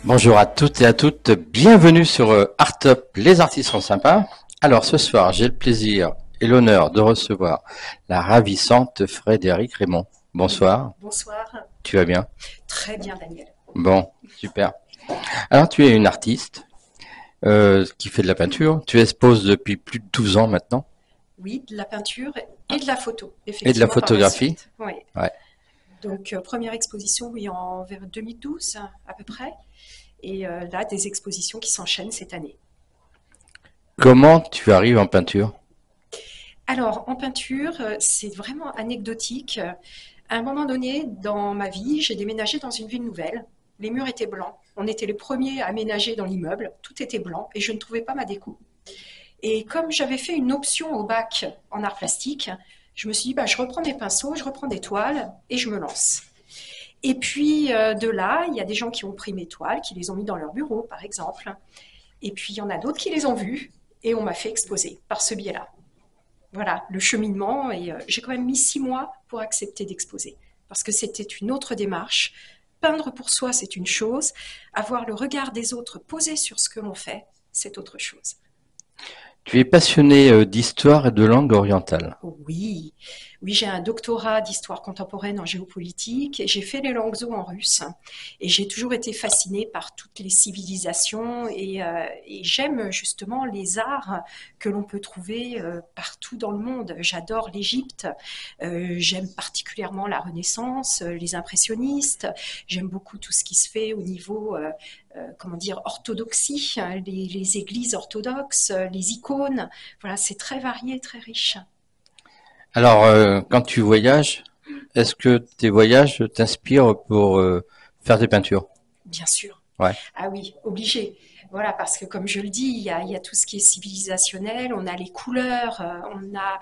Bonjour à toutes et à toutes, bienvenue sur Art Up, les artistes sont sympas. Alors ce soir, j'ai le plaisir et l'honneur de recevoir la ravissante Frédérique Raymond. Bonsoir, Bonsoir. tu vas bien? Très bien, Daniel. Bon, super. Alors tu es une artiste qui fait de la peinture, tu exposes depuis plus de 12 ans maintenant, Oui, de la peinture et de la photo, et de la effectivement, par la photographie. suite. Oui. Ouais. Donc, première exposition, oui, vers 2012 à peu près. Et là, des expositions qui s'enchaînent cette année. Comment tu arrives en peinture? Alors, en peinture, c'est vraiment anecdotique. À un moment donné, dans ma vie, j'ai déménagé dans une ville nouvelle. Les murs étaient blancs. On était les premiers à aménager dans l'immeuble. Tout était blanc et je ne trouvais pas ma déco. Et comme j'avais fait une option au bac en art plastique, je me suis dit, bah, je reprends mes pinceaux, je reprends des toiles et je me lance. Et puis de là, il y a des gens qui ont pris mes toiles, qui les ont mis dans leur bureau, par exemple. Et puis il y en a d'autres qui les ont vues et on m'a fait exposer par ce biais-là. Voilà, le cheminement. Et j'ai quand même mis 6 mois pour accepter d'exposer. Parce que c'était une autre démarche. Peindre pour soi, c'est une chose. Avoir le regard des autres posé sur ce que l'on fait, c'est autre chose. Tu es passionné d'histoire et de langue orientale. Oui, oui, j'ai un doctorat d'histoire contemporaine en géopolitique et j'ai fait les langues en russe. Et j'ai toujours été fascinée par toutes les civilisations et j'aime justement les arts que l'on peut trouver partout dans le monde. J'adore l'Égypte, j'aime particulièrement la Renaissance, les impressionnistes. J'aime beaucoup tout ce qui se fait au niveau comment dire, orthodoxie, hein, les églises orthodoxes, les icônes. Voilà, c'est très varié, très riche. Alors, quand tu voyages, est-ce que tes voyages t'inspirent pour faire des peintures? Bien sûr. Ouais. Ah oui, obligé. Voilà, parce que comme je le dis, il y a tout ce qui est civilisationnel, on a les couleurs, on a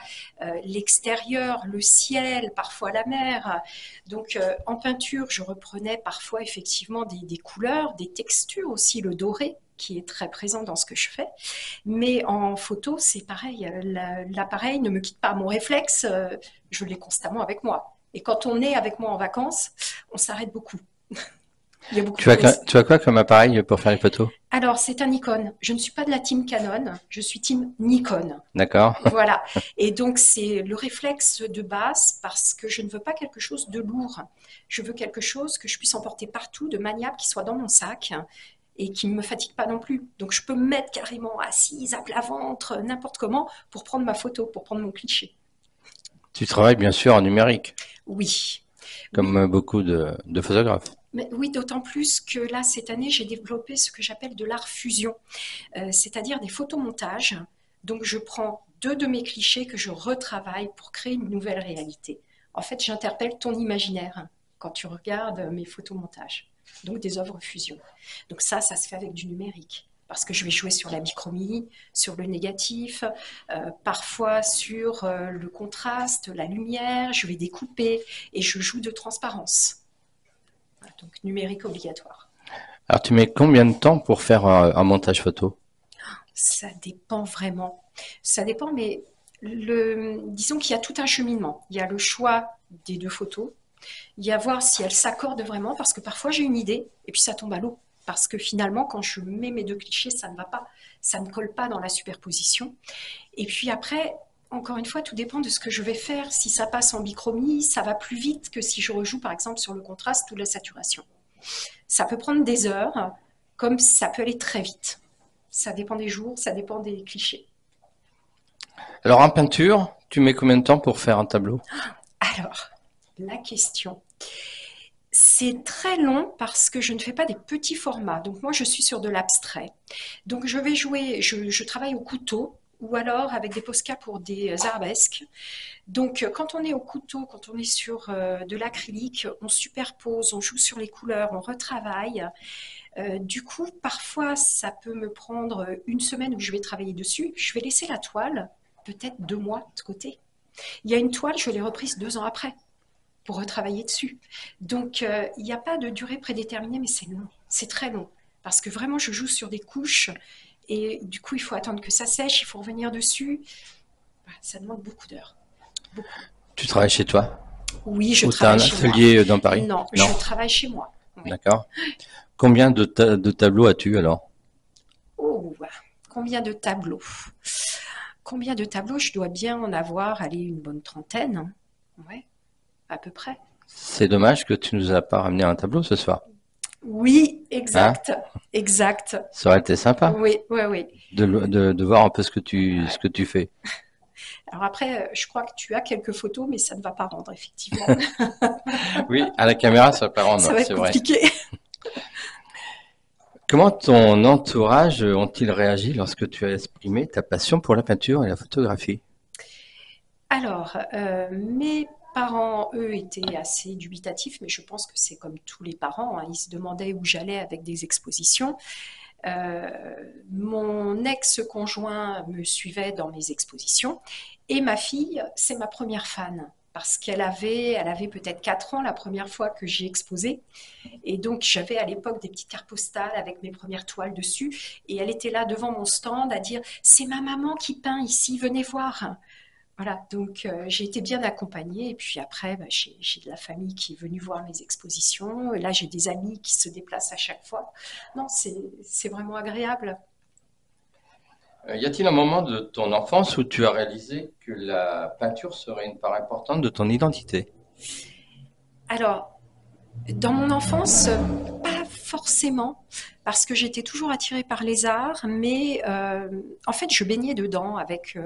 l'extérieur, le ciel, parfois la mer. Donc en peinture, je reprenais parfois effectivement des couleurs, des textures aussi, le doré qui est très présent dans ce que je fais. Mais en photo, c'est pareil, l'appareil ne me quitte pas. Mon réflexe, je l'ai constamment avec moi. Et quand on est avec moi en vacances, on s'arrête beaucoup. Il y a beaucoup de pauses. Tu as quoi comme appareil pour faire les photos? Alors, c'est un Nikon. Je ne suis pas de la team Canon, je suis team Nikon. D'accord. Voilà. Et donc, c'est le réflexe de base parce que je ne veux pas quelque chose de lourd. Je veux quelque chose que je puisse emporter partout, de maniable, qui soit dans mon sac et qui ne me fatigue pas non plus. Donc, je peux me mettre carrément assise, à plat ventre, n'importe comment, pour prendre ma photo, pour prendre mon cliché. Tu travailles bien sûr en numérique, Oui, comme oui, beaucoup de photographes. mais oui, d'autant plus que là, cette année, j'ai développé ce que j'appelle de l'art fusion. C'est-à-dire des photomontages. Donc je prends deux de mes clichés que je retravaille pour créer une nouvelle réalité. En fait, j'interpelle ton imaginaire quand tu regardes mes photomontages. Donc des œuvres fusion. Donc ça se fait avec du numérique. Parce que je vais jouer sur la bichromie, sur le négatif, parfois sur le contraste, la lumière, je vais découper et je joue de transparence. Voilà, donc numérique obligatoire. Alors, tu mets combien de temps pour faire un montage photo? Ça dépend vraiment. Ça dépend, mais disons qu'il y a tout un cheminement. Il y a le choix des deux photos. Il y a voir si elles s'accordent vraiment, parce que parfois j'ai une idée et puis ça tombe à l'eau. Parce que finalement, quand je mets mes deux clichés, ça ne va pas. Ça ne colle pas dans la superposition. Et puis après, encore une fois, tout dépend de ce que je vais faire. Si ça passe en bichromie, ça va plus vite que si je rejoue par exemple sur le contraste ou la saturation. Ça peut prendre des heures, comme ça peut aller très vite. Ça dépend des jours, ça dépend des clichés. Alors, en peinture, tu mets combien de temps pour faire un tableau? Alors, la question. C'est très long parce que je ne fais pas des petits formats. Donc moi, je suis sur de l'abstrait. Donc je vais jouer, je travaille au couteau ou alors avec des Posca pour des arabesques. Donc quand on est au couteau, quand on est sur de l'acrylique, on superpose, on joue sur les couleurs, on retravaille. Du coup, parfois, ça peut me prendre une semaine où je vais travailler dessus. Je vais laisser la toile peut-être 2 mois de côté. Il y a une toile, je l'ai reprise 2 ans après pour retravailler dessus. Donc, il n'y a pas de durée prédéterminée, mais c'est long, c'est très long. Parce que vraiment, je joue sur des couches et du coup, il faut attendre que ça sèche, il faut revenir dessus. Ça demande beaucoup d'heures. Beaucoup. Tu travailles chez toi? Oui, je Ou tu as travaille un chez moi. atelier dans Paris? Non, Non. je travaille chez moi. Oui. D'accord. Combien de tableaux as-tu alors? Oh, combien de tableaux? Combien de tableaux? Je dois bien en avoir, allez, une bonne trentaine, hein. Ouais, à peu près. C'est dommage que tu nous as pas ramené un tableau ce soir. Oui, Hein? exact, exact. Ça aurait été sympa Oui, oui, oui. de voir un peu ce Ouais. que tu fais. Alors après, je crois que tu as quelques photos, mais ça ne va pas rendre, effectivement. Oui, à la caméra, ça peut Ça rendre, va c'est être vrai. compliqué. Comment ton entourage ont-ils réagi lorsque tu as exprimé ta passion pour la peinture et la photographie? Alors, mes parents, eux, étaient assez dubitatifs, mais je pense que c'est comme tous les parents, hein. Ils se demandaient où j'allais avec des expositions. Euh, Mon ex-conjoint me suivait dans mes expositions et ma fille, c'est ma première fan. Parce elle avait peut-être 4 ans la première fois que j'ai exposé. Et donc, j'avais à l'époque des petites cartes postales avec mes premières toiles dessus. Et elle était là devant mon stand à dire, c'est ma maman qui peint ici, venez voir. Voilà, donc j'ai été bien accompagnée. Et puis après, bah, j'ai de la famille qui est venue voir mes expositions. Et là, j'ai des amis qui se déplacent à chaque fois. Non, c'est vraiment agréable. Y a-t-il un moment de ton enfance où tu as réalisé que la peinture serait une part importante de ton identité? Alors, dans mon enfance, pas forcément, parce que j'étais toujours attirée par les arts, mais en fait, je baignais dedans avec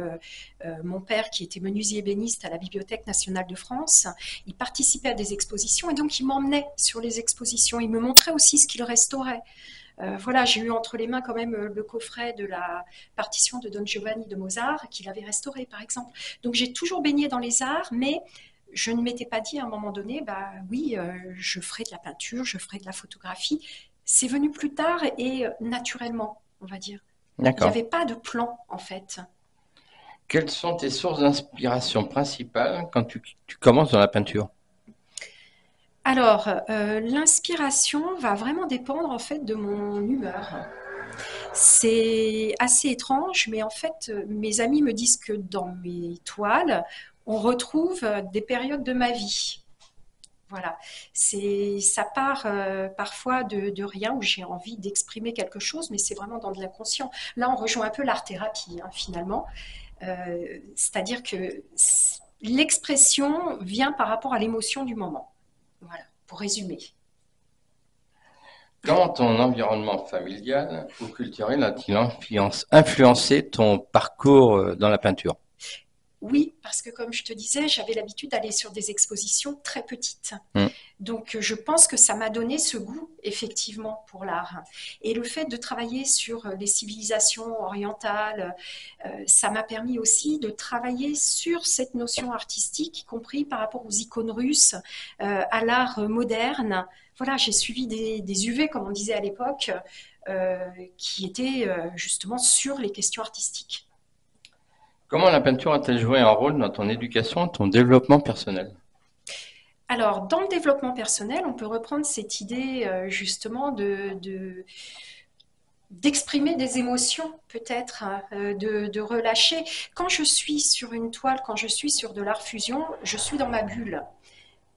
mon père qui était menuisier ébéniste à la Bibliothèque nationale de France. Il participait à des expositions et donc il m'emmenait sur les expositions. Il me montrait aussi ce qu'il restaurait. Voilà, j'ai eu entre les mains quand même le coffret de la partition de Don Giovanni de Mozart qu'il avait restauré, par exemple. Donc j'ai toujours baigné dans les arts, mais je ne m'étais pas dit à un moment donné, bah oui, je ferai de la peinture, je ferai de la photographie. C'est venu plus tard et naturellement, on va dire. Il n'y D'accord. avait pas de plan, en fait. Quelles sont tes sources d'inspiration principales quand tu commences dans la peinture? Alors, l'inspiration va vraiment dépendre en fait de mon humeur. C'est assez étrange, mais en fait, mes amis me disent que dans mes toiles, on retrouve des périodes de ma vie. Voilà, ça part parfois de rien où j'ai envie d'exprimer quelque chose, mais c'est vraiment dans de l'inconscient. Là, on rejoint un peu l'art-thérapie, hein, finalement. C'est-à-dire que l'expression vient par rapport à l'émotion du moment. Voilà, pour résumer. Comment ton environnement familial ou culturel a-t-il influencé ton parcours dans la peinture? Oui, parce que comme je te disais, j'avais l'habitude d'aller sur des expositions très petites. Hmm. Donc je pense que ça m'a donné ce goût effectivement pour l'art. Et le fait de travailler sur les civilisations orientales, ça m'a permis aussi de travailler sur cette notion artistique, y compris par rapport aux icônes russes, à l'art moderne. Voilà, j'ai suivi des UV, comme on disait à l'époque, qui étaient justement sur les questions artistiques. Comment la peinture a-t-elle joué un rôle dans ton éducation et ton développement personnel? Alors, dans le développement personnel, on peut reprendre cette idée justement d'exprimer des émotions, peut-être, hein, de relâcher. Quand je suis sur une toile, quand je suis sur de l'art fusion, je suis dans ma bulle.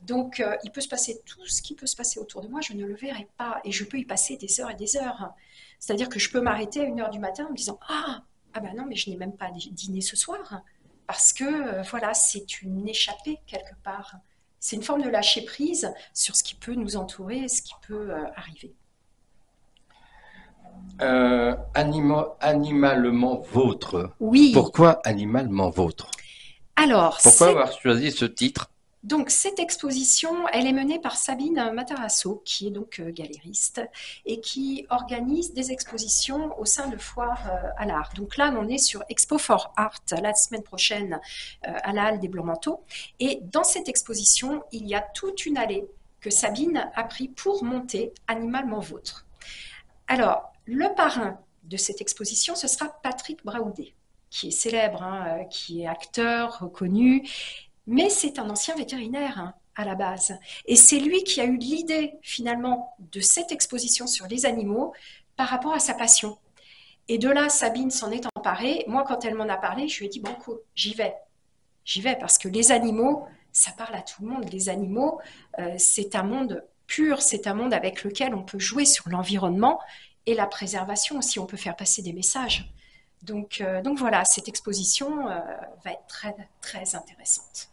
Donc, il peut se passer tout ce qui peut se passer autour de moi, je ne le verrai pas et je peux y passer des heures et des heures. C'est-à-dire que je peux m'arrêter à 1 heure du matin en me disant ah ben non, mais je n'ai même pas dîné ce soir. Parce que, voilà, c'est une échappée quelque part. C'est une forme de lâcher prise sur ce qui peut nous entourer et ce qui peut arriver. Animalement vôtre. Oui, Pourquoi animalement vôtre? alors, Pourquoi avoir choisi ce titre? donc cette exposition, elle est menée par Sabine Matarasso, qui est donc galériste et qui organise des expositions au sein de foires à l'art. Donc là, on est sur Expo for Art la semaine prochaine à la Halle des Blancs-Manteaux. Et dans cette exposition, il y a toute une allée que Sabine a pris pour monter Animalement Vôtre. Alors, le parrain de cette exposition, ce sera Patrick Braoudet, qui est célèbre, hein, qui est acteur reconnu, mais c'est un ancien vétérinaire, hein, à la base. Et c'est lui qui a eu l'idée finalement de cette exposition sur les animaux par rapport à sa passion. Et de là, Sabine s'en est emparée. Moi, quand elle m'en a parlé, je lui ai dit, banco, j'y vais. J'y vais parce que les animaux, ça parle à tout le monde. Les animaux, c'est un monde pur, c'est un monde avec lequel on peut jouer sur l'environnement et la préservation aussi, on peut faire passer des messages. Donc voilà, cette exposition va être très, très intéressante.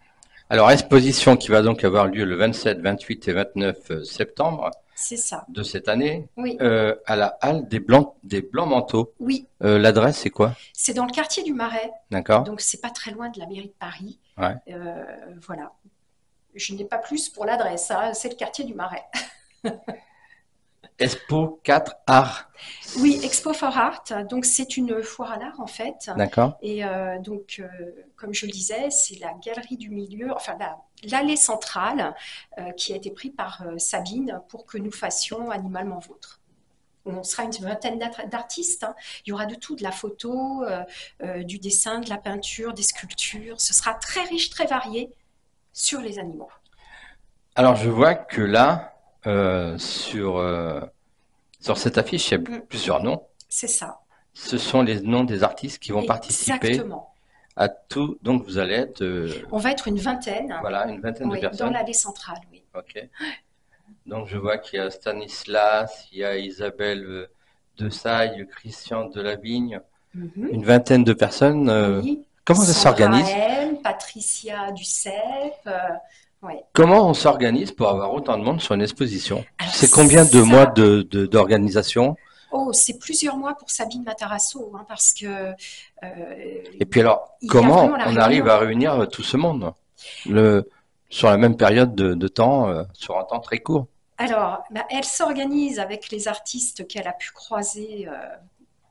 Alors, exposition qui va donc avoir lieu le 27, 28 et 29 septembre C'est ça. de cette année Oui, à la Halle des Blancs Manteaux. oui. L'adresse, c'est quoi? C'est dans le quartier du Marais, D'accord? donc c'est pas très loin de la mairie de Paris. Ouais. Voilà. Je n'ai pas plus pour l'adresse, hein, c'est le quartier du Marais. Expo 4 Art. Oui, Expo for Art, donc c'est une foire à l'art en fait. D'accord? Et comme je le disais, c'est la galerie du milieu, enfin l'allée centrale qui a été prise par Sabine pour que nous fassions Animalement Vôtre. On sera une vingtaine d'artistes. Hein. Il y aura de tout, de la photo, du dessin, de la peinture, des sculptures. Ce sera très riche, très varié sur les animaux. Alors, je vois que là, sur cette affiche, il y a plusieurs noms. C'est ça. Ce sont les noms des artistes qui vont participer Exactement. à tout. Donc, vous allez être, On va être une vingtaine. voilà, une vingtaine de Oui, dans personnes. l'allée centrale, oui. Ok. Donc, je vois qu'il y a Stanislas, il y a Isabelle Desailles, Christian Delavigne, une vingtaine de personnes. Oui. Comment ça s'organise? Sandra, Patricia Duceppe. Ouais. Comment on s'organise pour avoir autant de monde sur une exposition? Alors, C'est combien de ça- mois d'organisation? Oh, c'est plusieurs mois pour Sabine Matarasso, hein, parce que Et puis alors, il y a comment vraiment la on arrive réunion. à réunir tout ce monde sur la même période de temps, sur un temps très court? Alors, bah, elle s'organise avec les artistes qu'elle a pu croiser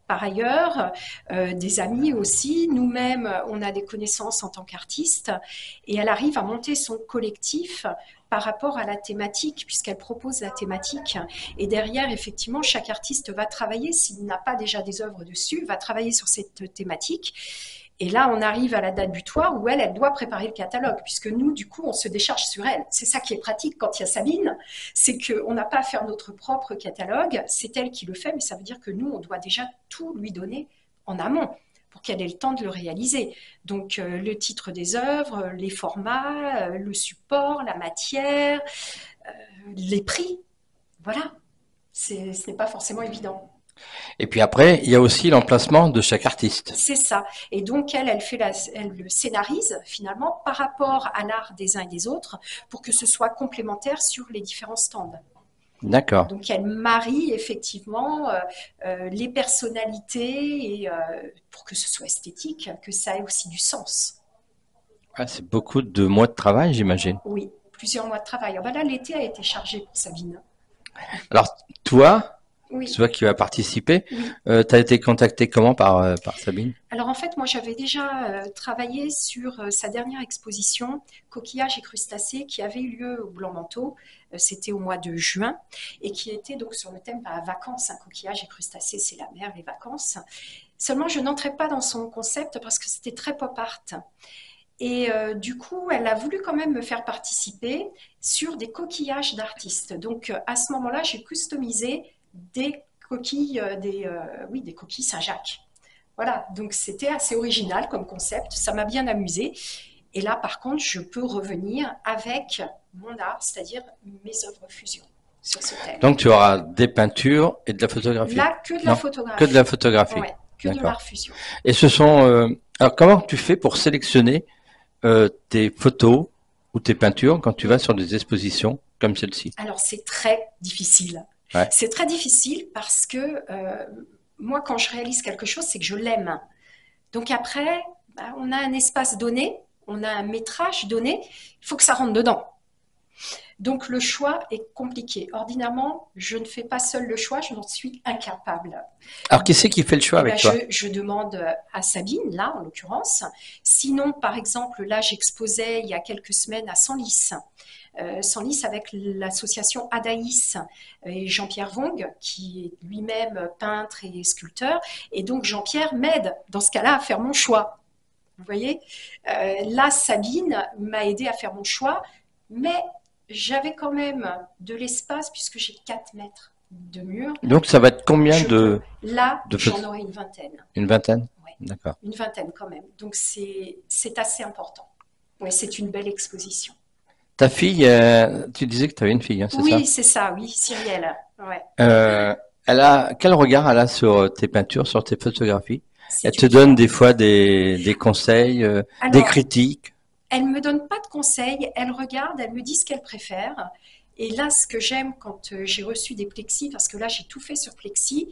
par ailleurs, des amis aussi. Nous-mêmes, on a des connaissances en tant qu'artistes et elle arrive à monter son collectif par rapport à la thématique, puisqu'elle propose la thématique. Et derrière, effectivement, chaque artiste va travailler, s'il n'a pas déjà des œuvres dessus, va travailler sur cette thématique. Et là, on arrive à la date butoir où elle doit préparer le catalogue, puisque nous, du coup, on se décharge sur elle. C'est ça qui est pratique quand il y a Sabine, c'est qu'on n'a pas à faire notre propre catalogue, c'est elle qui le fait, mais ça veut dire que nous, on doit déjà tout lui donner en amont pour qu'elle ait le temps de le réaliser. Donc, le titre des œuvres, les formats, le support, la matière, les prix, voilà. Ce n'est pas forcément évident. Et puis après, il y a aussi l'emplacement de chaque artiste. C'est ça. Et donc, elle le scénarise finalement par rapport à l'art des uns et des autres pour que ce soit complémentaire sur les différents stands. D'accord. Donc, elle marie effectivement les personnalités et pour que ce soit esthétique, que ça ait aussi du sens. Ah, c'est beaucoup de mois de travail, j'imagine. Oui, plusieurs mois de travail. Ah ben là, l'été a été chargé pour Sabine. Alors, toi Oui. qui vas participer, Oui. tu as été contacté comment par Sabine? Alors en fait, moi j'avais déjà travaillé sur sa dernière exposition, Coquillages et crustacés, qui avait eu lieu au Blanc-Manteau, c'était au mois de juin, et qui était donc sur le thème vacances, coquillages et crustacés, c'est la mer, les vacances. Seulement, je n'entrais pas dans son concept parce que c'était très pop art. Et du coup, elle a voulu quand même me faire participer sur des coquillages d'artistes. Donc à ce moment-là, j'ai customisé des coquilles, des coquilles Saint-Jacques. Voilà, donc c'était assez original comme concept, ça m'a bien amusé. Et là, par contre, je peux revenir avec mon art, c'est-à-dire mes œuvres fusion sur ce thème. Donc, tu auras des peintures et de la photographie. Là, que de la photographie. Que de la photographie. Ouais, que de l'art fusion. Et ce sont... alors, comment tu fais pour sélectionner tes photos ou tes peintures quand tu vas sur des expositions comme celle-ci? Alors, c'est très difficile. Ouais. C'est très difficile parce que moi, quand je réalise quelque chose, c'est que je l'aime. Donc après, on a un espace donné, on a un métrage donné, il faut que ça rentre dedans. Donc le choix est compliqué. Ordinairement, je ne fais pas seul le choix, je n'en suis incapable. Alors, qui c'est qui fait le choix avec toi? Je demande à Sabine, là en l'occurrence. Sinon, par exemple, là j'exposais il y a quelques semaines à Senlis. Senlis avec l'association Adaïs et Jean-Pierre Vong, qui est lui-même peintre et sculpteur. Et donc Jean-Pierre m'aide dans ce cas-là à faire mon choix. Vous voyez, là Sabine m'a aidé à faire mon choix, mais j'avais quand même de l'espace puisque j'ai 4 mètres de mur. Donc ça va être combien Là, j'en aurai une vingtaine. Une vingtaine? Ouais. D'accord. Une vingtaine quand même. Donc c'est assez important. Ouais, c'est une belle exposition. Ta fille, tu disais que tu avais une fille, hein, c'est ça? Oui, c'est ça, oui, Cyrielle. Ouais. Quel regard elle a sur tes peintures, sur tes photographies? Elle C'est te une donne femme. des fois des conseils, des Alors, critiques. elle me donne pas de conseils, elle regarde, elle me dit ce qu'elle préfère. Et là, ce que j'aime quand j'ai reçu des plexis, parce que là, j'ai tout fait sur plexi,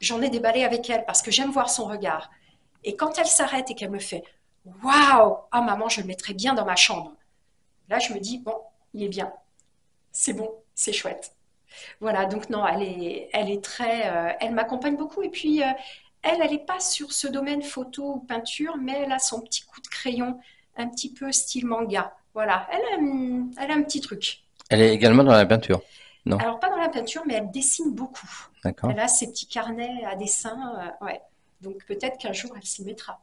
j'en ai déballé avec elle parce que j'aime voir son regard. Et quand elle s'arrête et qu'elle me fait waouh, ah maman, je le mettrais bien dans ma chambre. Là, je me dis bon, il est bien, c'est bon, c'est chouette. Voilà, donc non, elle est très, elle m'accompagne beaucoup. Et puis, elle n'est pas sur ce domaine photo ou peinture, mais elle a son petit coup de crayon, un petit peu style manga. Voilà, elle a un petit truc. Elle est également dans la peinture. Non, Alors, pas dans la peinture, mais elle dessine beaucoup. d'accord. Elle a ses petits carnets à dessin, ouais. Donc, peut-être qu'un jour, elle s'y mettra.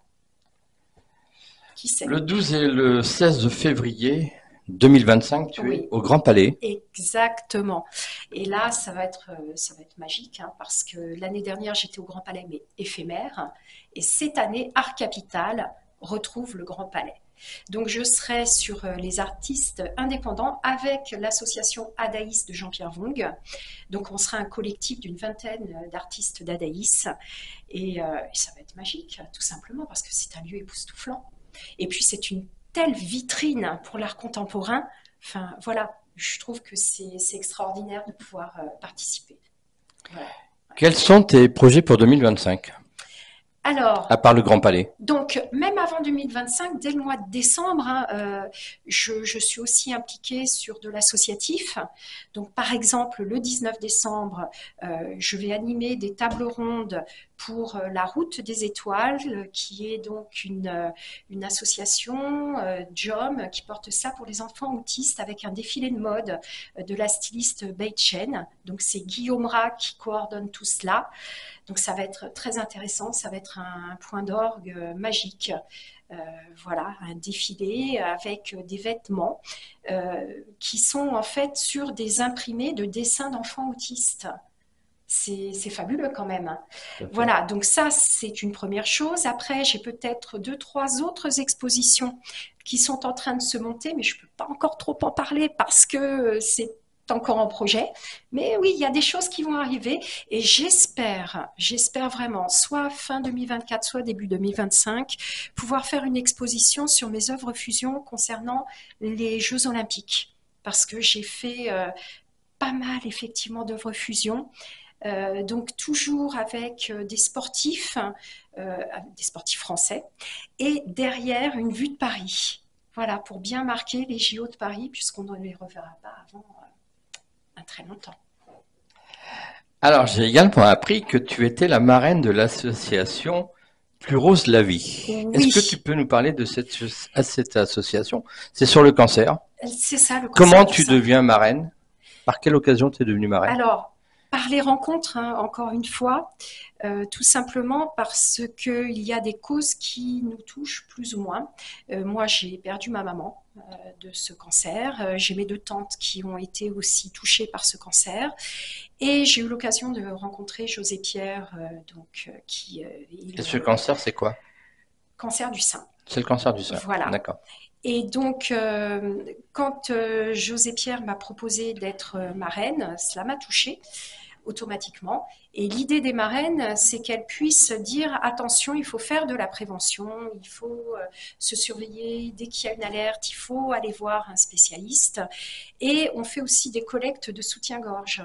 Qui sait? Le 12 et le 16 février 2025, tu es Oui. au Grand Palais. Exactement. Et là, ça va être magique, hein, parce que l'année dernière, j'étais au Grand Palais, mais éphémère. Et cette année, Art Capital retrouve le Grand Palais. Donc, je serai sur les artistes indépendants avec l'association Adaïs de Jean-Pierre Vong. Donc, on sera un collectif d'une vingtaine d'artistes d'Adaïs. Et ça va être magique, tout simplement, parce que c'est un lieu époustouflant. Et puis, c'est une telle vitrine pour l'art contemporain. Enfin, voilà, je trouve que c'est extraordinaire de pouvoir participer. Voilà. Quels sont tes projets pour 2025, à Alors, part le Grand Palais? donc, même avant 2025, dès le mois de décembre, hein, je suis aussi impliquée sur de l'associatif. Donc, par exemple, le 19 décembre, je vais animer des tables rondes pour la Route des Étoiles, qui est donc une association, JOM, qui porte ça pour les enfants autistes avec un défilé de mode de la styliste Bei Chen. Donc, c'est Guillaume Rat qui coordonne tout cela. Donc ça va être très intéressant, ça va être un point d'orgue magique. Euh, voilà, un défilé avec des vêtements qui sont en fait sur des imprimés de dessins d'enfants autistes. C'est fabuleux quand même. Voilà, donc ça c'est une première chose. Après, j'ai peut-être deux, trois autres expositions qui sont en train de se monter, mais je ne peux pas encore trop en parler parce que c'est encore en projet. Mais oui, il y a des choses qui vont arriver et j'espère vraiment, soit fin 2024, soit début 2025, pouvoir faire une exposition sur mes œuvres fusion concernant les Jeux Olympiques. Parce que j'ai fait pas mal effectivement d'œuvres fusion. Donc toujours avec des sportifs français, et derrière une vue de Paris. Voilà, pour bien marquer les JO de Paris, puisqu'on ne les reverra pas avant un très longtemps. Alors, j'ai également appris que tu étais la marraine de l'association Plus Rose la Vie. Est-ce que tu Oui, peux nous parler de cette association? C'est sur le cancer. c'est ça le Comment cancer du tu sein. deviens marraine? Par quelle occasion tu es devenue marraine? Alors, par les rencontres, hein, encore une fois, tout simplement parce qu'il y a des causes qui nous touchent plus ou moins. Moi, j'ai perdu ma maman de ce cancer. J'ai mes deux tantes qui ont été aussi touchées par ce cancer. Et j'ai eu l'occasion de rencontrer José Pierre, qui est Et ce le cancer, c'est quoi? cancer du sein. C'est le cancer du sein. Voilà. D'accord. Et donc, quand José Pierre m'a proposé d'être marraine, cela m'a touchée automatiquement. Et l'idée des marraines, c'est qu'elles puissent dire attention, il faut faire de la prévention, il faut se surveiller dès qu'il y a une alerte, il faut aller voir un spécialiste. Et on fait aussi des collectes de soutien-gorge.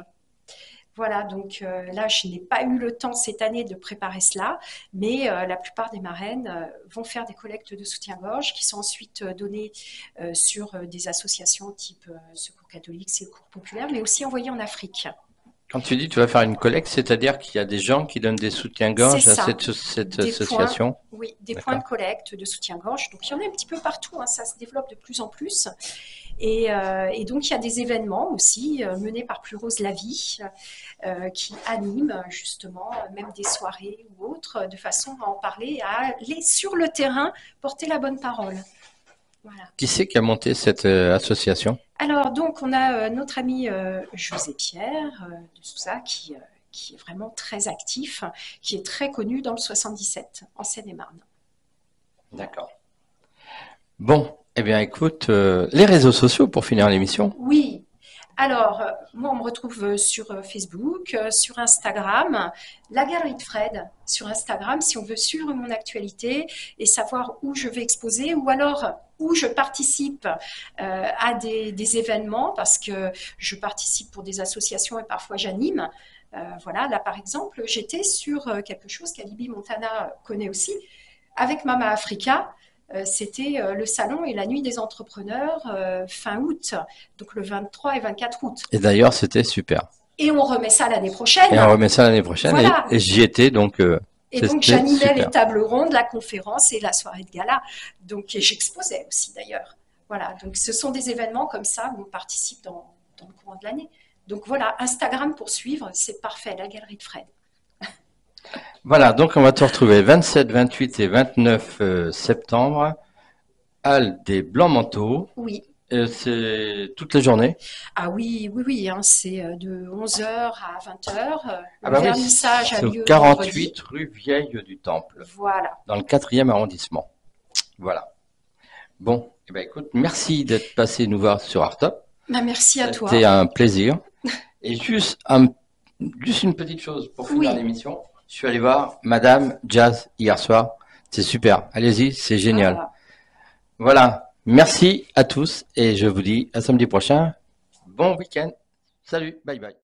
Voilà, donc là, je n'ai pas eu le temps cette année de préparer cela, mais la plupart des marraines vont faire des collectes de soutien-gorge qui sont ensuite données sur des associations type Secours catholique, Secours populaire, mais aussi envoyées en Afrique. Quand tu dis tu vas faire une collecte, c'est-à-dire qu'il y a des gens qui donnent des C'est soutiens-gorge à ça, cette des points, association. oui, des points D'accord. de collecte de soutien-gorge. Donc il y en a un petit peu partout, hein, ça se développe de plus en plus. Et donc il y a des événements aussi menés par Plus Rose la Vie qui animent justement même des soirées ou autres de façon à en parler, à aller sur le terrain porter la bonne parole. Voilà. Qui c'est qui a monté cette association? Alors donc on a notre ami José Pierre de Sousa qui est vraiment très actif, qui est très connu dans le 77 en Seine-et-Marne. D'accord. Bon, Eh bien, écoute, les réseaux sociaux pour finir l'émission. Oui. Alors, moi, on me retrouve sur Facebook, sur Instagram, la Galerie de Fred sur Instagram, si on veut suivre mon actualité et savoir où je vais exposer ou alors où je participe à des événements parce que je participe pour des associations et parfois j'anime. Voilà, là par exemple, j'étais sur quelque chose qu'Alibi Montana connaît aussi, avec Mama Africa. C'était le salon et la nuit des entrepreneurs fin août, donc le 23 et 24 août. Et d'ailleurs, c'était super. Et on remet ça l'année prochaine. Et on remet ça l'année prochaine. Voilà. Et j'y étais, donc Et donc c'était j'animais super. les tables rondes, la conférence et la soirée de gala. Donc et j'exposais aussi d'ailleurs. Voilà. Donc ce sont des événements comme ça où on participe dans le courant de l'année. Donc voilà, Instagram pour suivre, c'est parfait, la Galerie de Fred. Voilà, donc on va te retrouver 27, 28 et 29 septembre, Halle des Blancs-Manteaux. Oui. C'est toute la journée. Ah oui, oui, oui, hein, c'est de 11 heures à 20 heures. Ah Le bah oui, vernissage a c'est au lieu 48 vendredi. rue Vieille du Temple, Voilà. dans le 4e arrondissement. Voilà. Bon, eh ben écoute, merci d'être passé nous voir sur Artop. Ben, merci à toi. C'était un plaisir. Et juste une petite chose pour finir Oui. l'émission. Je suis allé voir Madame Jazz hier soir. C'est super. Allez-y, c'est génial. Voilà. Voilà. Merci à tous et je vous dis à samedi prochain. Bon week-end. Salut. Bye bye.